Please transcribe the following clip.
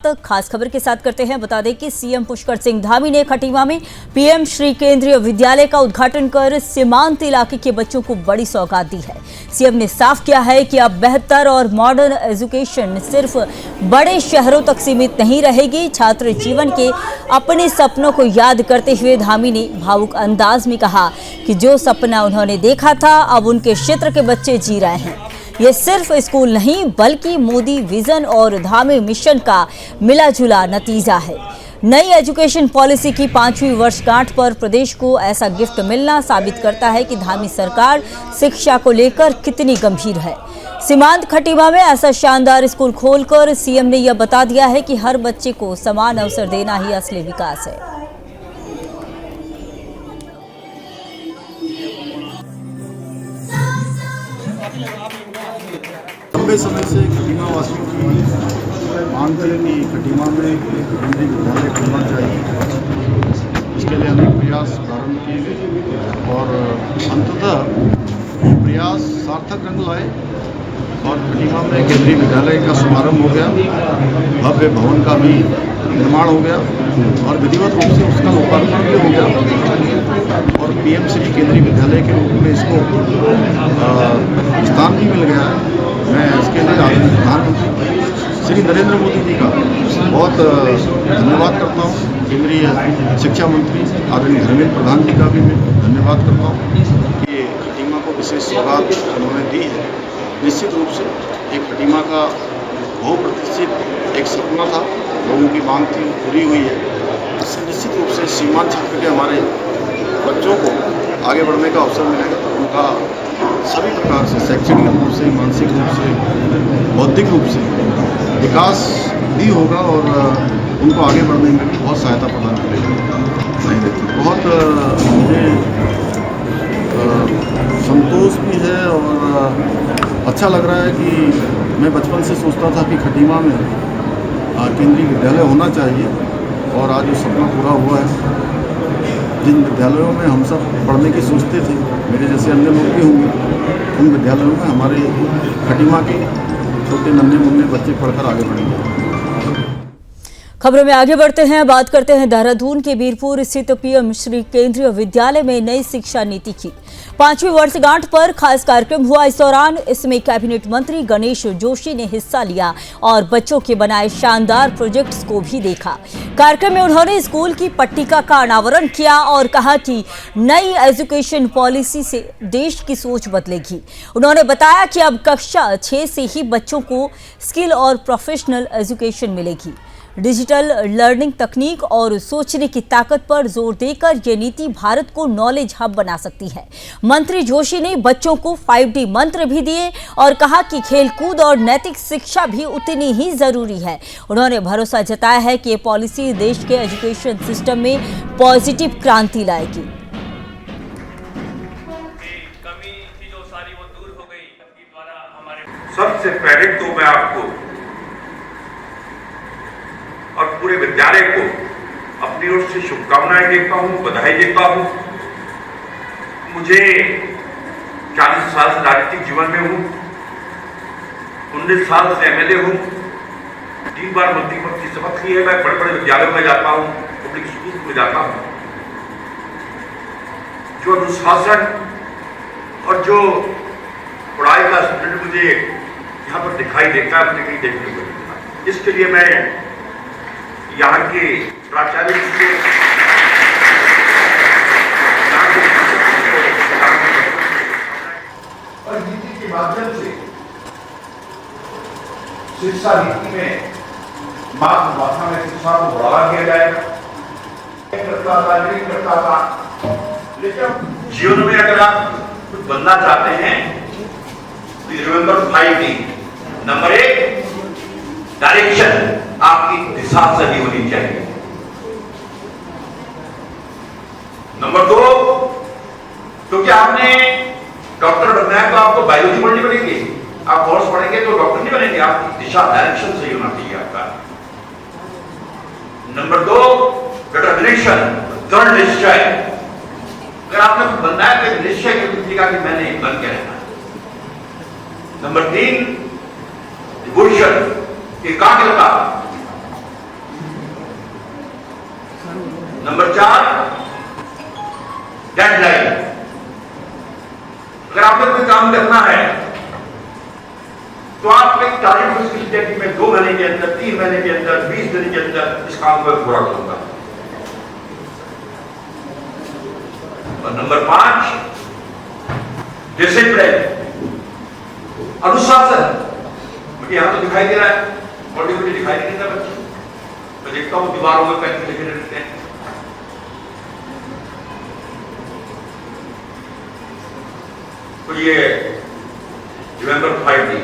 खास खबर के साथ करते हैं। बता दें कि सीएम पुष्कर सिंह धामी ने खटीमा में पीएम श्री केंद्रीय विद्यालय का उद्घाटन कर सीमांत इलाके के बच्चों को बड़ी सौगात दी है। सीएम ने साफ किया है कि अब बेहतर और मॉडर्न एजुकेशन सिर्फ बड़े शहरों तक सीमित नहीं रहेगी। छात्र जीवन के अपने सपनों को याद करते हुए धामी ने भावुक अंदाज में कहा कि जो सपना उन्होंने देखा था अब उनके क्षेत्र के बच्चे जी रहे हैं। ये सिर्फ स्कूल नहीं बल्कि मोदी विजन और धामी मिशन का मिला-जुला नतीजा है। नई एजुकेशन पॉलिसी की 5वीं वर्षगांठ पर प्रदेश को ऐसा गिफ्ट मिलना साबित करता है कि धामी सरकार शिक्षा को लेकर कितनी गंभीर है। सीमांत खटीमा में ऐसा शानदार स्कूल खोलकर सीएम ने यह बता दिया है कि हर बच्चे को समान अवसर देना ही असली विकास है। लंबे समय से खटीमा वासियों की मांग थी कि खटीमा में केंद्रीय विद्यालय खुलना चाहिए। इसके लिए अनेक प्रयास प्रारंभ किए गए और अंततः प्रयास सार्थक रंग लाए और खटीमा में केंद्रीय विद्यालय का शुभारंभ हो गया। भव्य भवन का भी निर्माण हो गया और विधिवत रूप से उसका लोकार्पण भी हो गया और पीएम श्री केंद्रीय विद्यालय के रूप में इसको स्थान भी मिल गया है। मैं इसके लिए आदरणीय प्रधानमंत्री श्री नरेंद्र मोदी जी का बहुत धन्यवाद करता हूँ। केंद्रीय शिक्षा मंत्री आदरणीय धर्मेंद्र प्रधान जी का भी मैं धन्यवाद करता हूँ कि खटीमा को विशेष सौगात उन्होंने दी है। निश्चित रूप से एक खटीमा का बहुप्रतीक्षित एक सपना था, लोगों की मांग थी, पूरी हुई है। इससे निश्चित रूप से सीमांत क्षेत्र के हमारे बच्चों को आगे बढ़ने का अवसर मिलेगा। उनका सभी प्रकार से शैक्षणिक रूप से, मानसिक रूप से, बौद्धिक रूप से विकास भी होगा और उनको आगे बढ़ने में भी बहुत सहायता प्रदान करेगी। बहुत मुझे संतोष भी है और अच्छा लग रहा है कि मैं बचपन से सोचता था कि खटीमा में केंद्रीय विद्यालय होना चाहिए और आज वो सपना पूरा हुआ है। जिन विद्यालयों में हम सब पढ़ने की सोचते थे, मेरे जैसे अन्य लोग भी होंगे, उन विद्यालयों में हमारे खटीमा के छोटे नन्हे मुन्ने बच्चे पढ़कर आगे बढ़ेंगे। खबरों में आगे बढ़ते हैं। बात करते हैं देहरादून के बीरपुर स्थित पीएम श्री केंद्रीय विद्यालय में नई शिक्षा नीति की 5वीं वर्षगांठ पर खास कार्यक्रम हुआ। इस दौरान इसमें कैबिनेट मंत्री गणेश जोशी ने हिस्सा लिया और बच्चों के बनाए शानदार प्रोजेक्ट्स को भी देखा। कार्यक्रम में उन्होंने स्कूल की पट्टिका का अनावरण किया और कहा कि नई एजुकेशन पॉलिसी से देश की सोच बदलेगी। उन्होंने बताया कि अब कक्षा 6 से ही बच्चों को स्किल और प्रोफेशनल एजुकेशन मिलेगी। डिजिटल लर्निंग तकनीक और सोचने की ताकत पर जोर देकर ये नीति भारत को नॉलेज हब बना सकती है। मंत्री जोशी ने बच्चों को 5D मंत्र भी दिए और कहा कि खेलकूद और नैतिक शिक्षा भी उतनी ही जरूरी है। उन्होंने भरोसा जताया है कि ये पॉलिसी देश के एजुकेशन सिस्टम में पॉजिटिव क्रांति लाएगी। सबसे पहले तो मैं आपको और पूरे विद्यालय को अपनी ओर से शुभकामनाएं देता हूं, बधाई देता हूं। मुझे 40 साल से राजनीतिक जीवन में हूं, 19 साल से एमएलए हूं, 3 बार मंत्री पद की शपथ ली है। मैं बड़े बड़े विद्यालयों में जाता हूं, पब्लिक स्कूल में जाता हूं। जो अनुशासन और जो पढ़ाई का स्टैंडर्ड मुझे यहाँ पर दिखाई देता है, मुझे कहीं देखने को नहीं मिलता। इसके लिए मैं यहाँ के प्राचार्य और नीति के माध्यम से शिक्षा नीति में मातृभाषा में शिक्षा को बढ़ावा दिया जाएगा। करता था लेकिन जीवन में अगर आप कुछ बनना चाहते हैं तो रिमेंबर 5D। नंबर 1 डायरेक्शन, आपकी दिशा सही होनी चाहिए। नंबर 2, क्योंकि आपने डॉक्टर बनना है तो आपको बायोलॉजी पढ़नी पड़ेगी। आप कोर्स पढ़ेंगे तो डॉक्टर नहीं बनेंगे। आपकी दिशा, डायरेक्शन सही होना चाहिए आपका। नंबर 2 डिटरमिनेशन, दृढ़ निश्चय। अगर आपने कुछ बनना है तो निश्चय कीजिएगा कि मैंने बन के रहना। नंबर 3 डिवोशन, एकाग्रता। तो आप एक तारीफ मुश्किल किया कि मैं 2 महीने के अंदर, 3 महीने के अंदर, 20 दिन के अंदर इस काम को पूरा करूंगा। और नंबर 5, डिसिप्लिन, अनुशासन। मुझे यहां तो दिखाई दे रहा है, बॉडी मुझे दिखाई नहीं देता बच्चे, मैं देखता हूं दीवारों में पेन लिखे रहते हैं। तो ये रिमेंबर 5 डे